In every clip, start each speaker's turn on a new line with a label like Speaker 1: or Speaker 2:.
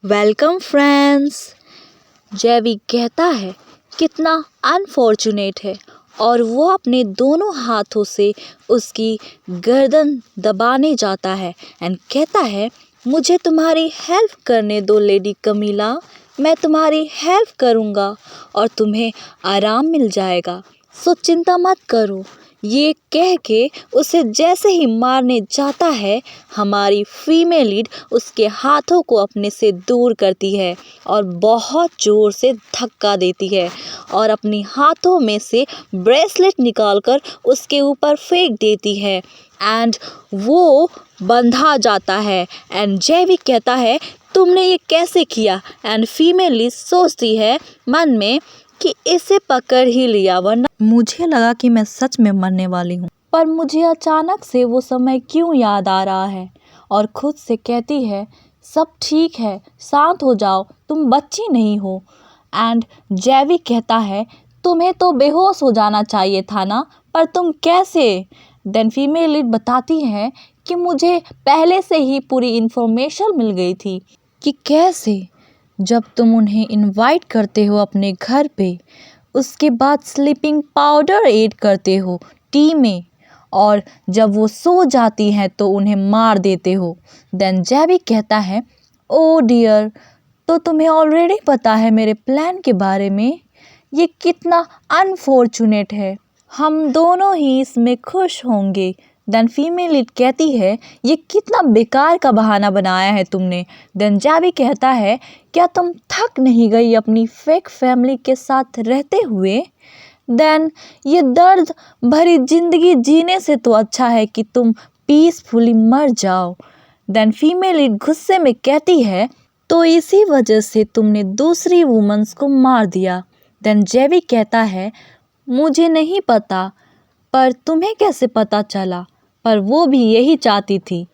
Speaker 1: Welcome friends. जैवी कहता है कितना अनफॉर्चुनेट है और वो अपने दोनों हाथों से उसकी गर्दन दबाने जाता है एंड कहता है मुझे तुम्हारी हेल्प करने दो लेडी कमीला, मैं तुम्हारी हेल्प करूँगा और तुम्हें आराम मिल जाएगा, सो चिंता मत करो। ये कह के उसे जैसे ही मारने जाता है हमारी फीमेल लीड उसके हाथों को अपने से दूर करती है और बहुत ज़ोर से धक्का देती है और अपनी हाथों में से ब्रेसलेट निकालकर उसके ऊपर फेंक देती है एंड वो बंधा जाता है। एंड जैवी कहता है तुमने ये कैसे किया एंड फीमेल लीड सोचती है मन में कि इसे पकड़ ही लिया, वरना मुझे लगा कि मैं सच में मरने वाली हूँ, पर मुझे अचानक से वो समय क्यों याद आ रहा है और खुद से कहती है सब ठीक है, शांत हो जाओ, तुम बच्ची नहीं हो। एंड जैवी कहता है तुम्हें तो बेहोश हो जाना चाहिए था ना, पर तुम कैसे। देन फीमेल लीड बताती है कि मुझे पहले से ही पूरी इन्फॉर्मेशन मिल गई थी कि कैसे जब तुम उन्हें इनवाइट करते हो अपने घर पे, उसके बाद स्लीपिंग पाउडर ऐड करते हो टी में और जब वो सो जाती हैं तो उन्हें मार देते हो। देन जैवी कहता है ओ डियर, तो तुम्हें ऑलरेडी पता है मेरे प्लान के बारे में, ये कितना अनफॉर्चुनेट है, हम दोनों ही इसमें खुश होंगे। देन फीमेल लीड कहती है ये कितना बेकार का बहाना बनाया है तुमने। देन जैवी कहता है क्या तुम थक नहीं गई अपनी फेक फैमिली के साथ रहते हुए। देन ये दर्द भरी जिंदगी जीने से तो अच्छा है कि तुम पीसफुली मर जाओ। देन फीमेल लीड गुस्से में कहती है तो इसी वजह से तुमने दूसरी वुमेन्स को मार दिया। देन जैवी कहता है मुझे नहीं पता, पर तुम्हें कैसे पता चला, पर वो भी यही चाहती थी।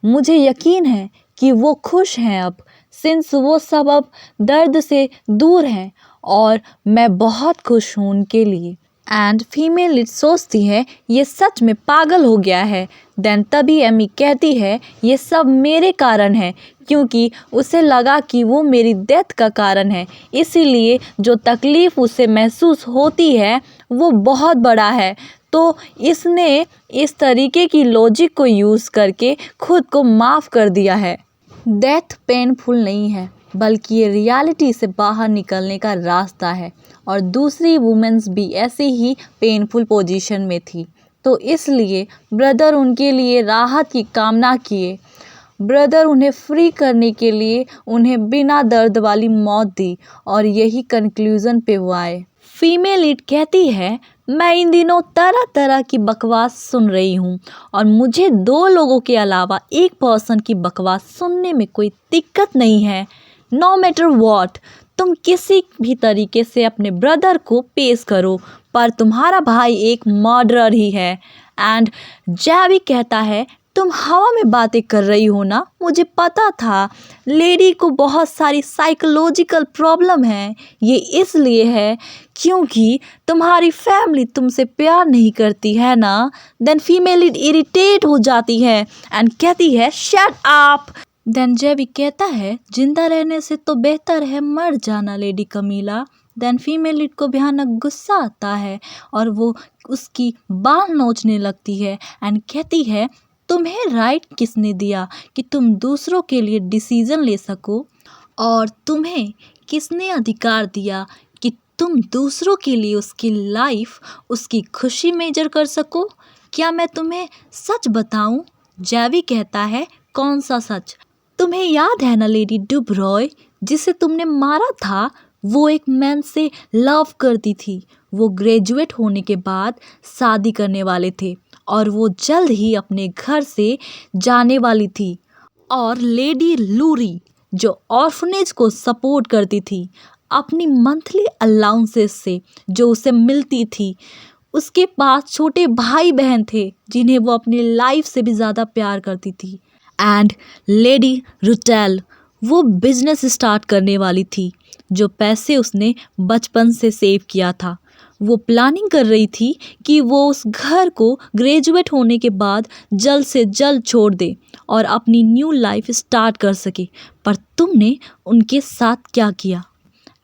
Speaker 1: मुझे यकीन है कि वो खुश हैं अब, सिंस वो सब अब दर्द से दूर हैं और मैं बहुत खुश हूँ उनके लिए। एंड फीमेल लीड सोचती है ये सच में पागल हो गया है। देन तभी एमी कहती है ये सब मेरे कारण है, क्योंकि उसे लगा कि वो मेरी डेथ का कारण है, इसीलिए जो तकलीफ़ उसे महसूस होती है वो बहुत बड़ा है, तो इसने इस तरीके की लॉजिक को यूज़ करके खुद को माफ़ कर दिया है। डेथ पेनफुल नहीं है, बल्कि ये रियलिटी से बाहर निकलने का रास्ता है और दूसरी वुमेन्स भी ऐसे ही पेनफुल पोजीशन में थी, तो इसलिए ब्रदर उनके लिए राहत की कामना किए। ब्रदर उन्हें फ्री करने के लिए उन्हें बिना दर्द वाली मौत दी और यही कंक्लूज़न पे वो आए। फीमेल लीड कहती है मैं इन दिनों तरह तरह की बकवास सुन रही हूँ और मुझे दो लोगों के अलावा एक पर्सन की बकवास सुनने में कोई दिक्कत नहीं है। नो मैटर वॉट, तुम किसी भी तरीके से अपने ब्रदर को पेश करो, पर तुम्हारा भाई एक मर्डरर ही है। एंड जैवी कहता है तुम हवा में बातें कर रही हो ना, मुझे पता था लेडी को बहुत सारी साइकोलॉजिकल प्रॉब्लम है, ये इसलिए है क्योंकि तुम्हारी फैमिली तुमसे प्यार नहीं करती है ना। देन फीमेल इरिटेट हो जाती है एंड कहती है शट अप। देन जैवी कहता है जिंदा रहने से तो बेहतर है मर जाना लेडी कमीला। देन फीमेल लीड को भयानक गुस्सा आता है और वो उसकी बाल नोचने लगती है एंड कहती है तुम्हें राइट किसने दिया कि तुम दूसरों के लिए डिसीजन ले सको, और तुम्हें किसने अधिकार दिया कि तुम दूसरों के लिए उसकी लाइफ, उसकी खुशी मेजर कर सको। क्या मैं तुम्हें सच बताऊं? जैवी कहता है कौन सा सच? तुम्हें याद है ना लेडी डुब्रॉय जिसे तुमने मारा था, वो एक मैन से लव करती थी, वो ग्रेजुएट होने के बाद शादी करने वाले थे और वो जल्द ही अपने घर से जाने वाली थी, और लेडी लूरी जो ऑर्फनेज को सपोर्ट करती थी अपनी मंथली अलाउंसेस से जो उसे मिलती थी, उसके पास छोटे भाई बहन थे जिन्हें वो अपनी लाइफ से भी ज़्यादा प्यार करती थी। एंड लेडी रुटेल वो बिजनेस स्टार्ट करने वाली थी, जो पैसे उसने बचपन से सेव किया था, वो प्लानिंग कर रही थी कि वो उस घर को ग्रेजुएट होने के बाद जल्द से जल्द छोड़ दे और अपनी न्यू लाइफ स्टार्ट कर सके। पर तुमने उनके साथ क्या किया?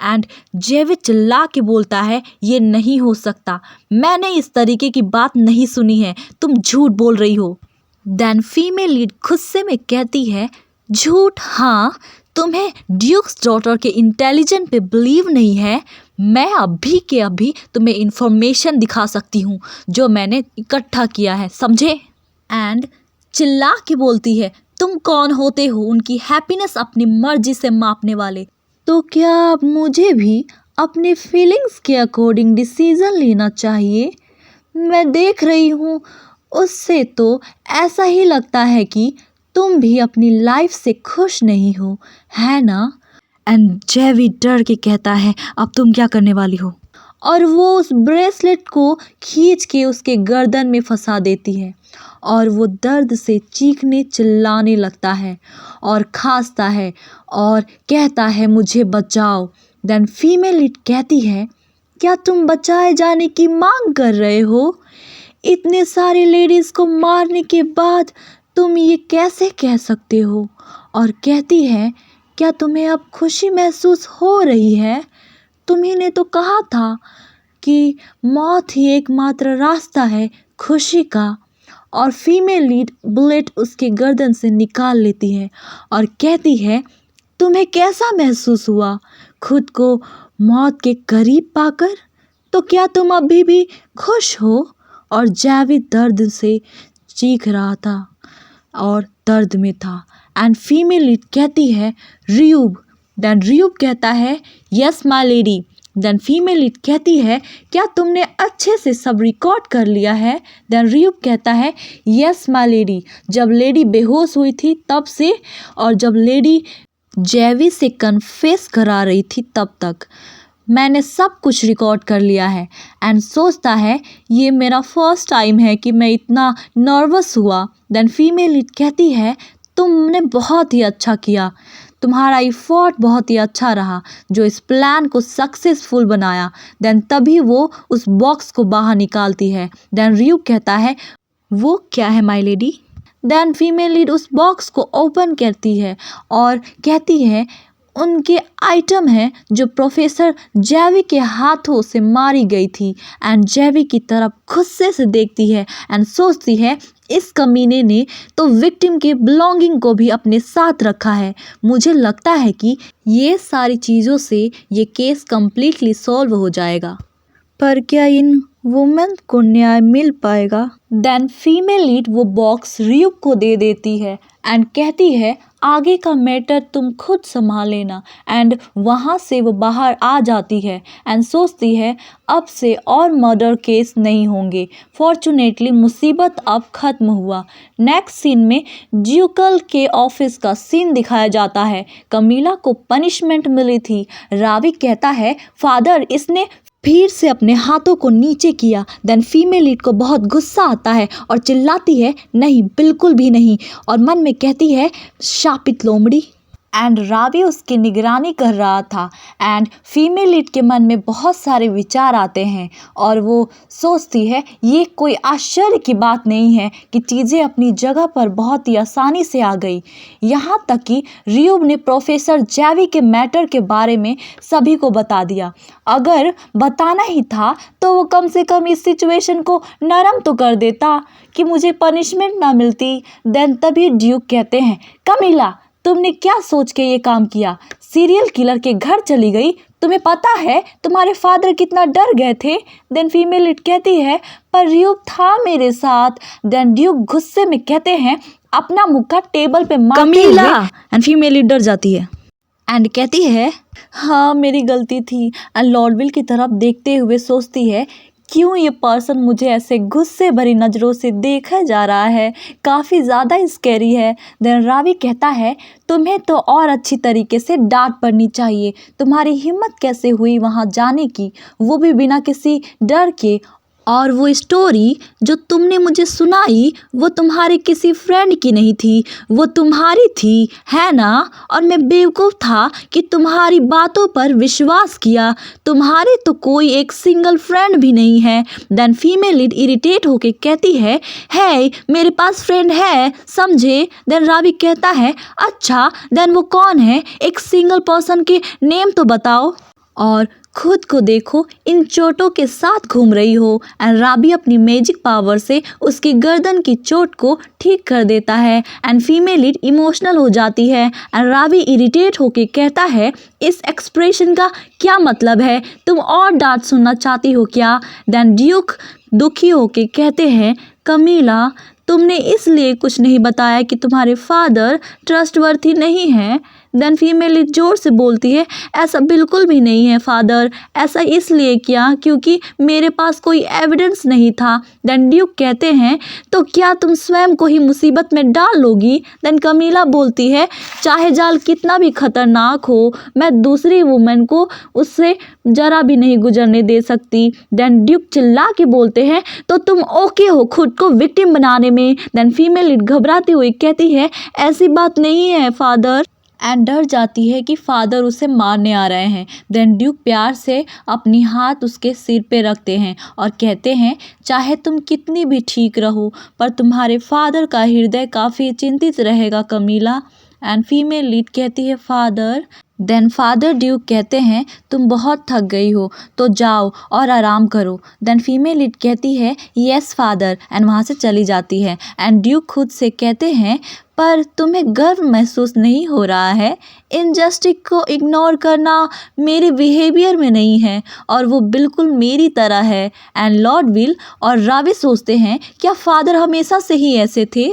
Speaker 1: एंड जेविड चिल्ला के बोलता है, ये नहीं हो सकता, मैंने इस तरीके की बात नहीं सुनी है, तुम झूठ बोल रही हो। देन फीमेल लीड गुस्से में कहती है, झूठ? हाँ, तुम्हें ड्यूक्स डॉटर के इंटेलिजेंट पे बिलीव नहीं है? मैं अभी के अभी तुम्हें इंफॉर्मेशन दिखा सकती हूँ जो मैंने इकट्ठा किया है, समझे? एंड चिल्ला के बोलती है, तुम कौन होते हो उनकी हैप्पीनेस अपनी मर्जी से मापने वाले? तो क्या अब मुझे भी अपने फीलिंग्स के अकॉर्डिंग डिसीजन लेना चाहिए? मैं देख रही हूँ उससे तो ऐसा ही लगता है कि तुम भी अपनी लाइफ से खुश नहीं हो, है ना? एंड जेवी डर के कहता है, अब तुम क्या करने वाली हो? और वो उस ब्रेसलेट को खींच के उसके गर्दन में फंसा देती है और वो दर्द से चीखने चिल्लाने लगता है और खांसता है और कहता है, मुझे बचाओ। देन फीमेल लीड कहती है, क्या तुम बचाए जाने की मांग कर रहे हो? इतने सारे लेडीज़ को मारने के बाद तुम ये कैसे कह सकते हो? और कहती है, क्या तुम्हें अब खुशी महसूस हो रही है? तुम्ही ने तो कहा था कि मौत ही एकमात्र रास्ता है खुशी का। और फीमेल लीड बुलेट उसके गर्दन से निकाल लेती है और कहती है, तुम्हें कैसा महसूस हुआ खुद को मौत के करीब पाकर? तो क्या तुम अभी भी खुश हो? और जावेद दर्द से चीख रहा था और दर्द में था। एंड फीमेल लीड कहती है, रियूब। देन रियूब कहता है, yes my lady. Then female lead कहती है, क्या तुमने अच्छे से सब रिकॉर्ड कर लिया है? देन रियूब कहता है, यस माय लेडी, जब लेडी बेहोश हुई थी तब से और जब लेडी जेवी से कन्फेस करा रही थी तब तक मैंने सब कुछ रिकॉर्ड कर लिया है। एंड सोचता है, ये मेरा फर्स्ट टाइम है कि मैं इतना नर्वस हुआ। देन फीमेल लीड कहती है, तुमने बहुत ही अच्छा किया, तुम्हारा एफर्ट बहुत ही अच्छा रहा जो इस प्लान को सक्सेसफुल बनाया। देन तभी वो उस बॉक्स को बाहर निकालती है। देन रियू कहता है, वो क्या है my lady? Then female lead उस बॉक्स को ओपन करती है और कहती है, उनके आइटम हैं जो प्रोफेसर जेवी के हाथों से मारी गई थी। एंड जेवी की तरफ गुस्से से देखती है एंड सोचती है, इस कमीने ने तो विक्टिम के बिलोंगिंग को भी अपने साथ रखा है। मुझे लगता है कि ये सारी चीज़ों से ये केस कम्प्लीटली सॉल्व हो जाएगा। पर क्या इन वुमेन को न्याय मिल पाएगा? देन फीमेल लीड वो बॉक्स रियूब को दे देती है एंड कहती है, आगे का मैटर तुम खुद संभाल लेना। एंड वहाँ से वो बाहर आ जाती है एंड सोचती है, अब से और मर्डर केस नहीं होंगे। फॉर्चुनेटली मुसीबत अब ख़त्म हुआ। नेक्स्ट सीन में ड्यूकल के ऑफिस का सीन दिखाया जाता है। कमीला को पनिशमेंट मिली थी। रावी कहता है, फादर इसने फिर से अपने हाथों को नीचे किया। देन फीमेल लीड को बहुत गुस्सा आता है और चिल्लाती है, नहीं बिल्कुल भी नहीं, और मन में कहती है, शापित लोमड़ी। एंड रावी उसकी निगरानी कर रहा था एंड फीमेल लीड के मन में बहुत सारे विचार आते हैं और वो सोचती है, ये कोई आश्चर्य की बात नहीं है कि चीज़ें अपनी जगह पर बहुत ही आसानी से आ गई। यहाँ तक कि रियूब ने प्रोफेसर जेवी के मैटर के बारे में सभी को बता दिया। अगर बताना ही था तो वो कम से कम इस सिचुएशन को नरम तो कर देता कि मुझे पनिशमेंट ना मिलती। देन तभी ड्यूक कहते हैं, कमीला तुमने क्या सोच के ये काम किया? सीरियल किलर के घर चली गई? तुम्हें पता है तुम्हारे फादर कितना डर गए थे? देन फीमेल लीड कहती है, पर रियूब था मेरे साथ। देन ड्यूक गुस्से में कहते हैं, अपना मुक्का टेबल पे मारते हुए। एंड फीमेल लीड डर जाती है एंड कहती है, हाँ मेरी गलती थी। एंड लॉर्डविल की तरफ देखते हुए सोचती है, क्यों ये पर्सन मुझे ऐसे गुस्से भरी नज़रों से देखा जा रहा है, काफ़ी ज़्यादा स्कैरी है। देन रावी कहता है, तुम्हें तो और अच्छी तरीके से डांट पड़नी चाहिए। तुम्हारी हिम्मत कैसे हुई वहाँ जाने की, वो भी बिना किसी डर के। और वो स्टोरी जो तुमने मुझे सुनाई वो तुम्हारे किसी फ्रेंड की नहीं थी, वो तुम्हारी थी, है ना? और मैं बेवकूफ़ था कि तुम्हारी बातों पर विश्वास किया। तुम्हारे तो कोई एक सिंगल फ्रेंड भी नहीं है। देन फीमेल लीड इरिटेट होके कहती है मेरे पास फ्रेंड है, समझे? देन रावी कहता है अच्छा देन वो कौन है? एक सिंगल पर्सन के नेम तो बताओ। और खुद को देखो इन चोटों के साथ घूम रही हो। एंड राबी अपनी मैजिक पावर से उसकी गर्दन की चोट को ठीक कर देता है एंड फीमेल लीड इमोशनल हो जाती है एंड राबी इरिटेट होके कहता है इस एक्सप्रेशन का क्या मतलब है? तुम और डांट सुनना चाहती हो क्या? देन ड्यूक दुखी होके कहते हैं कमीला तुमने इसलिए कुछ नहीं बताया कि तुम्हारे फादर ट्रस्टवर्थी नहीं है। देन फीमेल जोर से बोलती है ऐसा बिल्कुल भी नहीं है फादर, ऐसा इसलिए किया क्योंकि मेरे पास कोई एविडेंस नहीं था। देन ड्यूक कहते हैं तो क्या तुम स्वयं को ही मुसीबत में डाल लोगी? देन कमीला बोलती है चाहे जाल कितना भी खतरनाक हो मैं दूसरी वुमेन को उससे जरा भी नहीं गुजरने दे सकती। देन ड्यूक चिल्ला के बोलते हैं तो तुम ओके हो खुद को विक्टिम बनाने में? देन फीमेल लीड घबराती हुई कहती है ऐसी बात नहीं है फादर एंड डर जाती है कि फादर उसे मारने आ रहे हैं। देन ड्यूक प्यार से अपनी हाथ उसके सिर पे रखते हैं और कहते हैं चाहे तुम कितनी भी ठीक रहो पर तुम्हारे फादर का हृदय काफ़ी चिंतित रहेगा कमीला। एंड फीमेल लीड कहती है फादर। देन फादर ड्यूक कहते हैं तुम बहुत थक गई हो तो जाओ और आराम करो। देन फीमेल लीड कहती है यस फादर एंड वहाँ से चली जाती है एंड ड्यूक खुद से कहते हैं पर तुम्हें गर्व महसूस नहीं हो रहा है? इनजस्टिस को इग्नोर करना मेरे बिहेवियर में नहीं है और वो बिल्कुल मेरी तरह है। एंड लॉर्ड विल और रावी सोचते हैं क्या फादर हमेशा से ही ऐसे थे?